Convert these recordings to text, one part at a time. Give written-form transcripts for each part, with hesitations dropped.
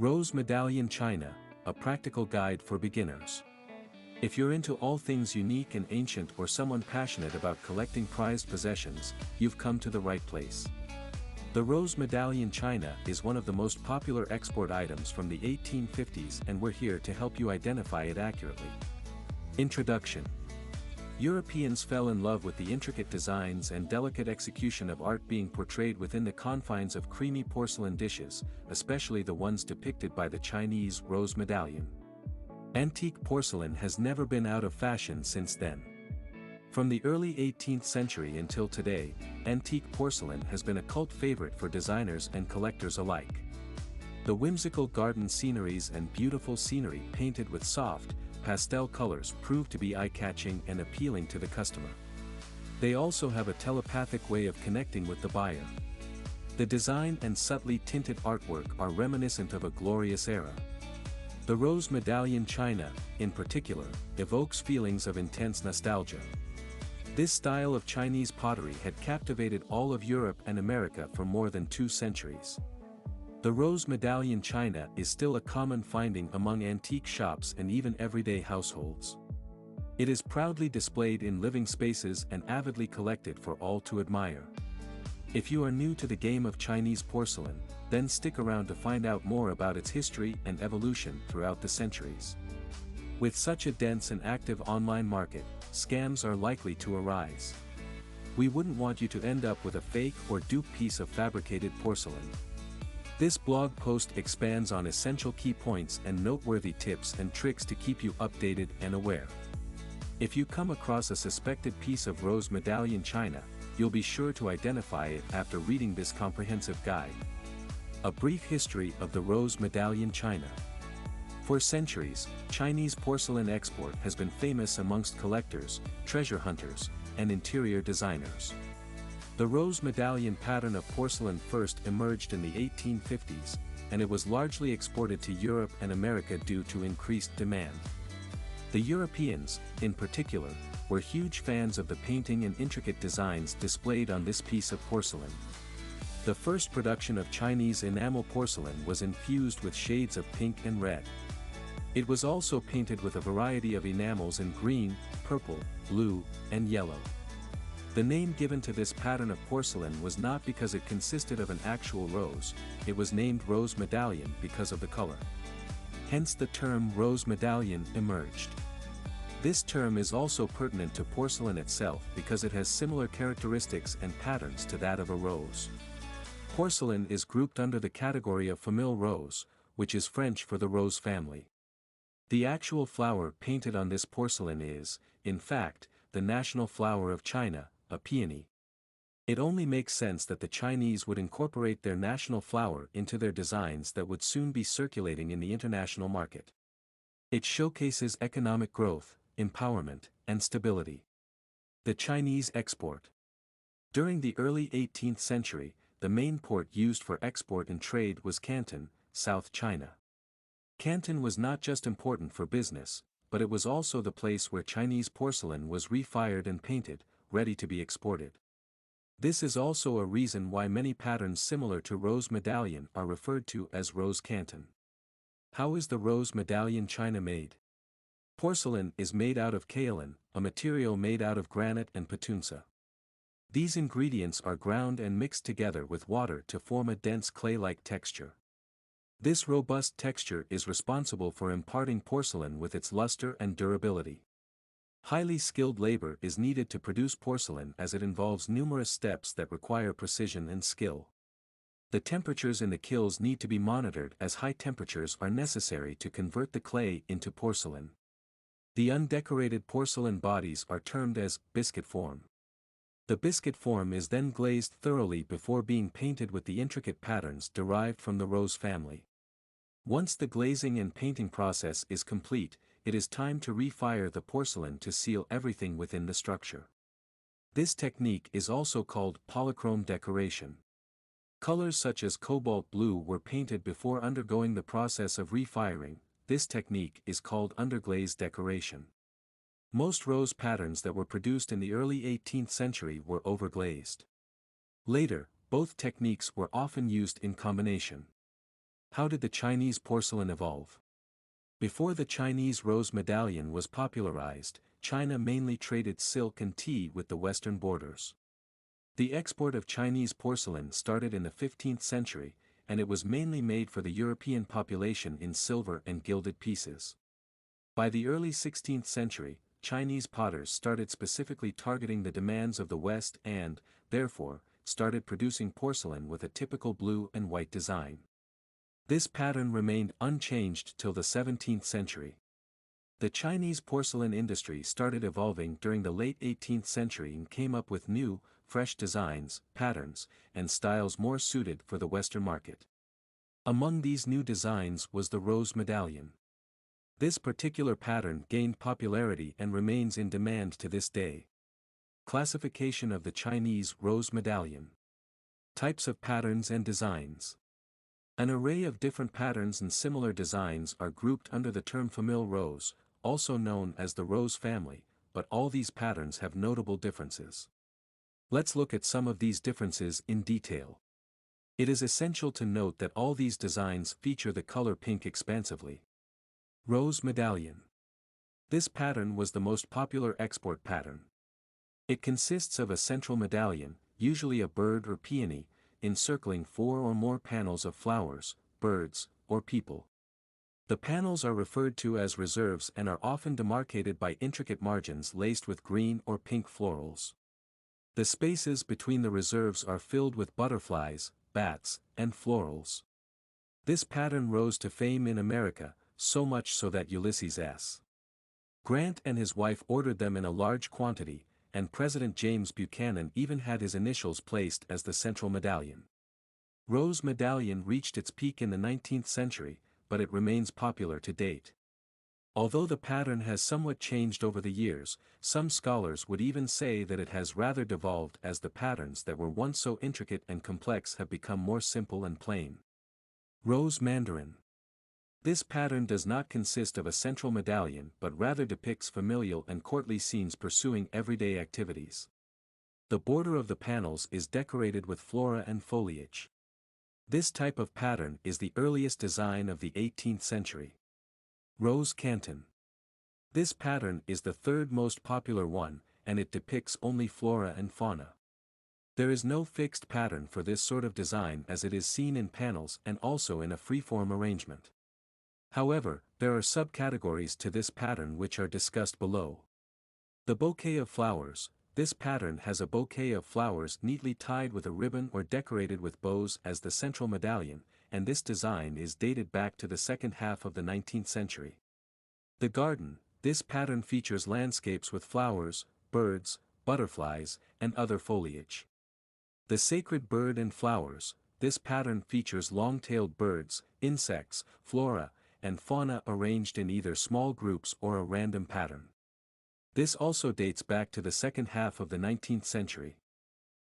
Rose Medallion China, a practical guide for beginners. If you're into all things unique and ancient or someone passionate about collecting prized possessions, you've come to the right place. The Rose Medallion China is one of the most popular export items from the 1850s, and we're here to help you identify it accurately. Introduction. Europeans fell in love with the intricate designs and delicate execution of art being portrayed within the confines of creamy porcelain dishes, especially the ones depicted by the Chinese rose medallion. Antique porcelain has never been out of fashion since then. From the early 18th century until today, antique porcelain has been a cult favorite for designers and collectors alike. The whimsical garden sceneries and beautiful scenery painted with soft, pastel colors prove to be eye-catching and appealing to the customer. They also have a telepathic way of connecting with the buyer. The design and subtly tinted artwork are reminiscent of a glorious era. The Rose Medallion China, in particular, evokes feelings of intense nostalgia. This style of Chinese pottery had captivated all of Europe and America for more than 2 centuries. The Rose Medallion China is still a common finding among antique shops and even everyday households. It is proudly displayed in living spaces and avidly collected for all to admire. If you are new to the game of Chinese porcelain, then stick around to find out more about its history and evolution throughout the centuries. With such a dense and active online market, scams are likely to arise. We wouldn't want you to end up with a fake or dupe piece of fabricated porcelain. This blog post expands on essential key points and noteworthy tips and tricks to keep you updated and aware. If you come across a suspected piece of Rose Medallion China, you'll be sure to identify it after reading this comprehensive guide. A brief history of the Rose Medallion China. For centuries, Chinese porcelain export has been famous amongst collectors, treasure hunters, and interior designers. The Rose Medallion pattern of porcelain first emerged in the 1850s, and it was largely exported to Europe and America due to increased demand. The Europeans, in particular, were huge fans of the painting and intricate designs displayed on this piece of porcelain. The first production of Chinese enamel porcelain was infused with shades of pink and red. It was also painted with a variety of enamels in green, purple, blue, and yellow. The name given to this pattern of porcelain was not because it consisted of an actual rose, it was named Rose Medallion because of the color. Hence the term Rose Medallion emerged. This term is also pertinent to porcelain itself because it has similar characteristics and patterns to that of a rose. Porcelain is grouped under the category of famille rose, which is French for the rose family. The actual flower painted on this porcelain is, in fact, the national flower of China, a peony. It only makes sense that the Chinese would incorporate their national flower into their designs that would soon be circulating in the international market. It showcases economic growth, empowerment, and stability. The Chinese export. During the early 18th century, the main port used for export and trade was Canton, South China. Canton was not just important for business, but it was also the place where Chinese porcelain was refired and painted, ready to be exported. This is also a reason why many patterns similar to Rose Medallion are referred to as Rose Canton. How is the Rose Medallion China made? Porcelain is made out of kaolin, a material made out of granite and patunsa. These ingredients are ground and mixed together with water to form a dense clay-like texture. This robust texture is responsible for imparting porcelain with its luster and durability. Highly skilled labor is needed to produce porcelain as it involves numerous steps that require precision and skill. The temperatures in the kilns need to be monitored as high temperatures are necessary to convert the clay into porcelain. The undecorated porcelain bodies are termed as biscuit form. The biscuit form is then glazed thoroughly before being painted with the intricate patterns derived from the rose family. Once the glazing and painting process is complete, it is time to refire the porcelain to seal everything within the structure. This technique is also called polychrome decoration. Colors such as cobalt blue were painted before undergoing the process of refiring. This technique is called underglaze decoration. Most rose patterns that were produced in the early 18th century were overglazed. Later, both techniques were often used in combination. How did the Chinese porcelain evolve? Before the Chinese rose medallion was popularized, China mainly traded silk and tea with the western borders. The export of Chinese porcelain started in the 15th century, and it was mainly made for the European population in silver and gilded pieces. By the early 16th century, Chinese potters started specifically targeting the demands of the West and, therefore, started producing porcelain with a typical blue and white design. This pattern remained unchanged till the 17th century. The Chinese porcelain industry started evolving during the late 18th century and came up with new, fresh designs, patterns, and styles more suited for the Western market. Among these new designs was the Rose Medallion. This particular pattern gained popularity and remains in demand to this day. Classification of the Chinese Rose Medallion. Types of patterns and designs. An array of different patterns and similar designs are grouped under the term famille rose, also known as the rose family, but all these patterns have notable differences. Let's look at some of these differences in detail. It is essential to note that all these designs feature the color pink expansively. Rose Medallion. This pattern was the most popular export pattern. It consists of a central medallion, usually a bird or peony, encircling 4 or more panels of flowers, birds, or people. The panels are referred to as reserves and are often demarcated by intricate margins laced with green or pink florals. The spaces between the reserves are filled with butterflies, bats, and florals. This pattern rose to fame in America, so much so that Ulysses S. Grant and his wife ordered them in a large quantity, and President James Buchanan even had his initials placed as the central medallion. Rose Medallion reached its peak in the 19th century, but it remains popular to date. Although the pattern has somewhat changed over the years, some scholars would even say that it has rather devolved as the patterns that were once so intricate and complex have become more simple and plain. Rose Mandarin. This pattern does not consist of a central medallion but rather depicts familial and courtly scenes pursuing everyday activities. The border of the panels is decorated with flora and foliage. This type of pattern is the earliest design of the 18th century. Rose Canton. This pattern is the third most popular one, and it depicts only flora and fauna. There is no fixed pattern for this sort of design as it is seen in panels and also in a freeform arrangement. However, there are subcategories to this pattern which are discussed below. The bouquet of flowers. This pattern has a bouquet of flowers neatly tied with a ribbon or decorated with bows as the central medallion, and this design is dated back to the second half of the 19th century. The garden. This pattern features landscapes with flowers, birds, butterflies, and other foliage. The sacred bird and flowers. This pattern features long-tailed birds, insects, flora, and fauna arranged in either small groups or a random pattern. This also dates back to the second half of the 19th century.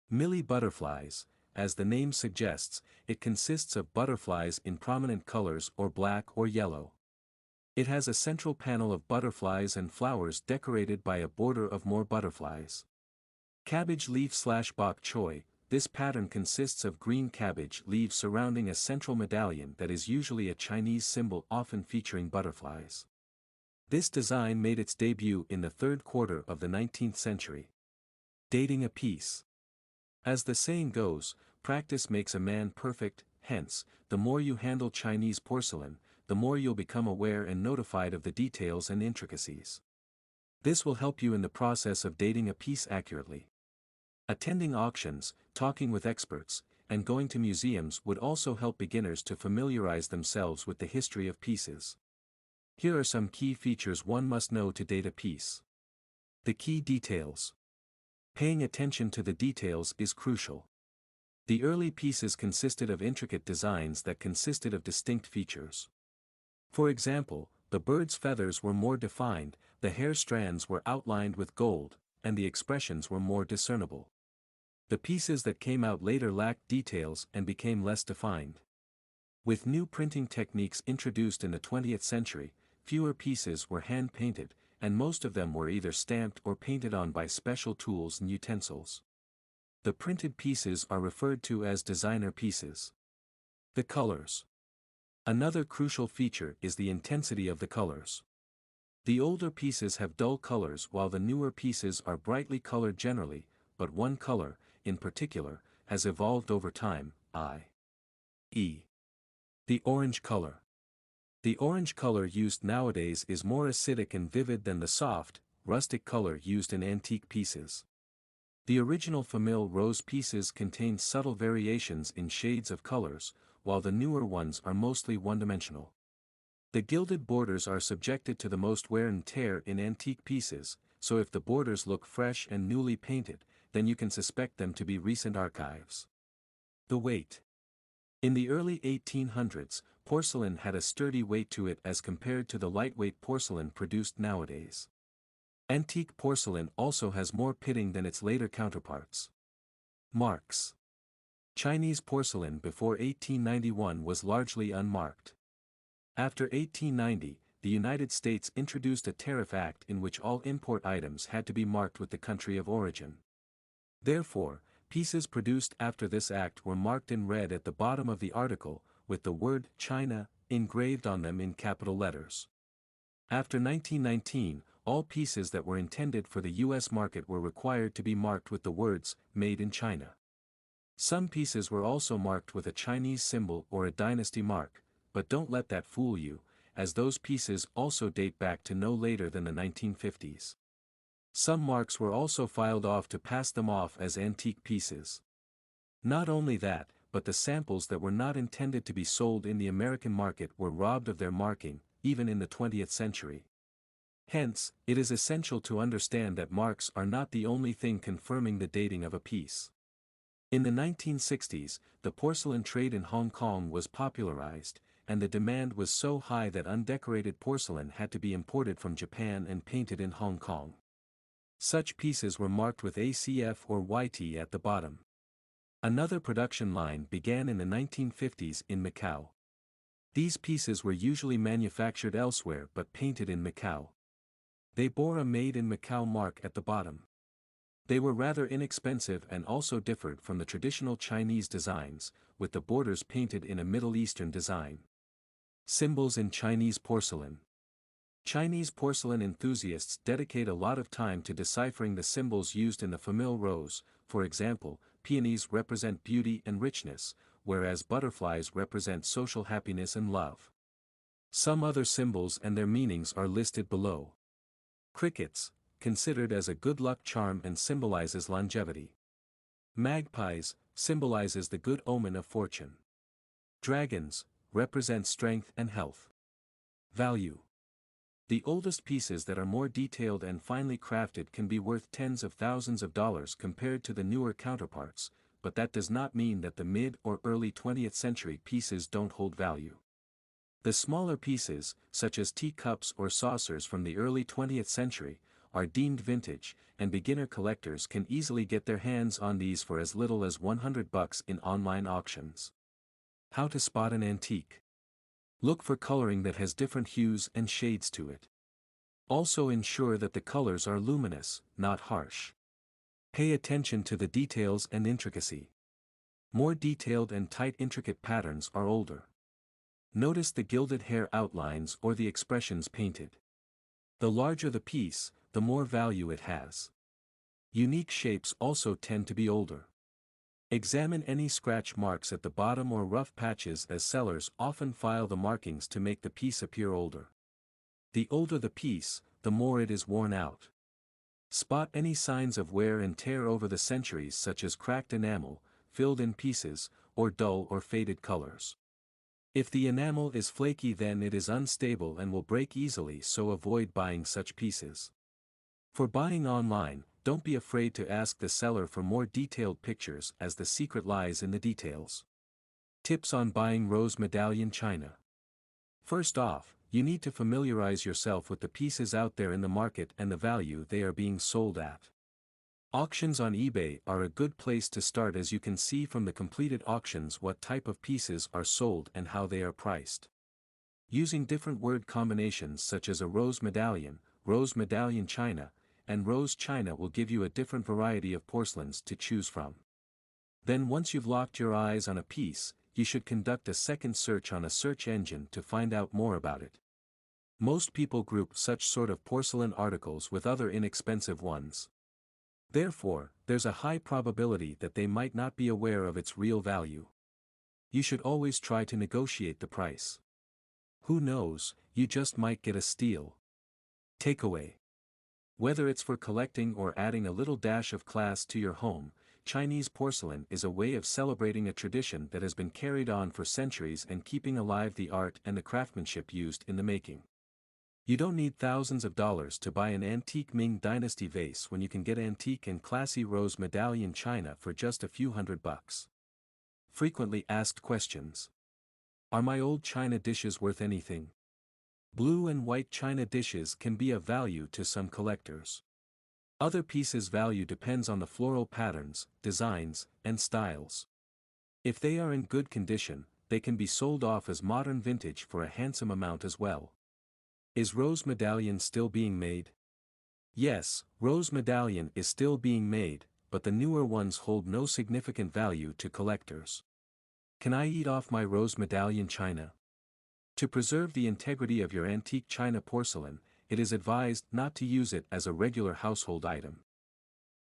Millie butterflies. As the name suggests, it consists of butterflies in prominent colors or black or yellow. It has a central panel of butterflies and flowers decorated by a border of more butterflies. Cabbage leaf / bok choy. This pattern consists of green cabbage leaves surrounding a central medallion that is usually a Chinese symbol often featuring butterflies. This design made its debut in the third quarter of the 19th century. Dating a piece. As the saying goes, practice makes a man perfect, hence, the more you handle Chinese porcelain, the more you'll become aware and notified of the details and intricacies. This will help you in the process of dating a piece accurately. Attending auctions, talking with experts, and going to museums would also help beginners to familiarize themselves with the history of pieces. Here are some key features one must know to date a piece. The key details. Paying attention to the details is crucial. The early pieces consisted of intricate designs that consisted of distinct features. For example, the bird's feathers were more defined, the hair strands were outlined with gold, and the expressions were more discernible. The pieces that came out later lacked details and became less defined. With new printing techniques introduced in the 20th century, fewer pieces were hand-painted, and most of them were either stamped or painted on by special tools and utensils. The printed pieces are referred to as designer pieces. The colors. Another crucial feature is the intensity of the colors. The older pieces have dull colors while the newer pieces are brightly colored generally, but one color, in particular, has evolved over time, i.e. the orange color. The orange color used nowadays is more acidic and vivid than the soft, rustic color used in antique pieces. The original Famille Rose pieces contain subtle variations in shades of colors, while the newer ones are mostly one-dimensional. The gilded borders are subjected to the most wear and tear in antique pieces, so if the borders look fresh and newly painted, then you can suspect them to be recent archives. The weight. In the early 1800s, porcelain had a sturdy weight to it as compared to the lightweight porcelain produced nowadays. Antique porcelain also has more pitting than its later counterparts. Marks. Chinese porcelain before 1891 was largely unmarked. After 1890, the United States introduced a tariff act in which all import items had to be marked with the country of origin. Therefore, pieces produced after this act were marked in red at the bottom of the article, with the word China engraved on them in capital letters. After 1919, all pieces that were intended for the U.S. market were required to be marked with the words Made in China. Some pieces were also marked with a Chinese symbol or a dynasty mark, but don't let that fool you, as those pieces also date back to no later than the 1950s. Some marks were also filed off to pass them off as antique pieces. Not only that, but the samples that were not intended to be sold in the American market were robbed of their marking, even in the 20th century. Hence, it is essential to understand that marks are not the only thing confirming the dating of a piece. In the 1960s, the porcelain trade in Hong Kong was popularized, and the demand was so high that undecorated porcelain had to be imported from Japan and painted in Hong Kong. Such pieces were marked with ACF or YT at the bottom. Another production line began in the 1950s in Macau. These pieces were usually manufactured elsewhere but painted in Macau. They bore a Made in Macau mark at the bottom. They were rather inexpensive and also differed from the traditional Chinese designs, with the borders painted in a Middle Eastern design. Symbols in Chinese porcelain. Chinese porcelain enthusiasts dedicate a lot of time to deciphering the symbols used in the Famille Rose. For example, peonies represent beauty and richness, whereas butterflies represent social happiness and love. Some other symbols and their meanings are listed below. Crickets, considered as a good luck charm and symbolizes longevity. Magpies, symbolizes the good omen of fortune. Dragons, represent strength and health. Value. The oldest pieces that are more detailed and finely crafted can be worth tens of thousands of dollars compared to the newer counterparts, but that does not mean that the mid or early 20th century pieces don't hold value. The smaller pieces, such as teacups or saucers from the early 20th century, are deemed vintage, and beginner collectors can easily get their hands on these for as little as $100 in online auctions. How to spot an antique. Look for coloring that has different hues and shades to it. Also ensure that the colors are luminous, not harsh. Pay attention to the details and intricacy. More detailed and tight intricate patterns are older. Notice the gilded hair outlines or the expressions painted. The larger the piece, the more value it has. Unique shapes also tend to be older. Examine any scratch marks at the bottom or rough patches, as sellers often file the markings to make the piece appear older. The older the piece, the more it is worn out. Spot any signs of wear and tear over the centuries, such as cracked enamel, filled-in pieces, or dull or faded colors. If the enamel is flaky, then it is unstable and will break easily, so avoid buying such pieces. For buying online, don't be afraid to ask the seller for more detailed pictures, as the secret lies in the details. Tips on buying Rose Medallion China. First off, you need to familiarize yourself with the pieces out there in the market and the value they are being sold at. Auctions on eBay are a good place to start, as you can see from the completed auctions what type of pieces are sold and how they are priced. Using different word combinations such as a Rose Medallion China, and Rose China will give you a different variety of porcelains to choose from. Then once you've locked your eyes on a piece, you should conduct a second search on a search engine to find out more about it. Most people group such sort of porcelain articles with other inexpensive ones. Therefore, there's a high probability that they might not be aware of its real value. You should always try to negotiate the price. Who knows, you just might get a steal. Takeaway. Whether it's for collecting or adding a little dash of class to your home, Chinese porcelain is a way of celebrating a tradition that has been carried on for centuries and keeping alive the art and the craftsmanship used in the making. You don't need thousands of dollars to buy an antique Ming Dynasty vase when you can get antique and classy Rose Medallion China for just a few $100. Frequently asked questions. Are my old China dishes worth anything? Blue and white China dishes can be of value to some collectors. Other pieces' value depends on the floral patterns, designs, and styles. If they are in good condition, they can be sold off as modern vintage for a handsome amount as well. Is Rose Medallion still being made? Yes, Rose Medallion is still being made, but the newer ones hold no significant value to collectors. Can I eat off my Rose Medallion China? To preserve the integrity of your antique China porcelain, it is advised not to use it as a regular household item.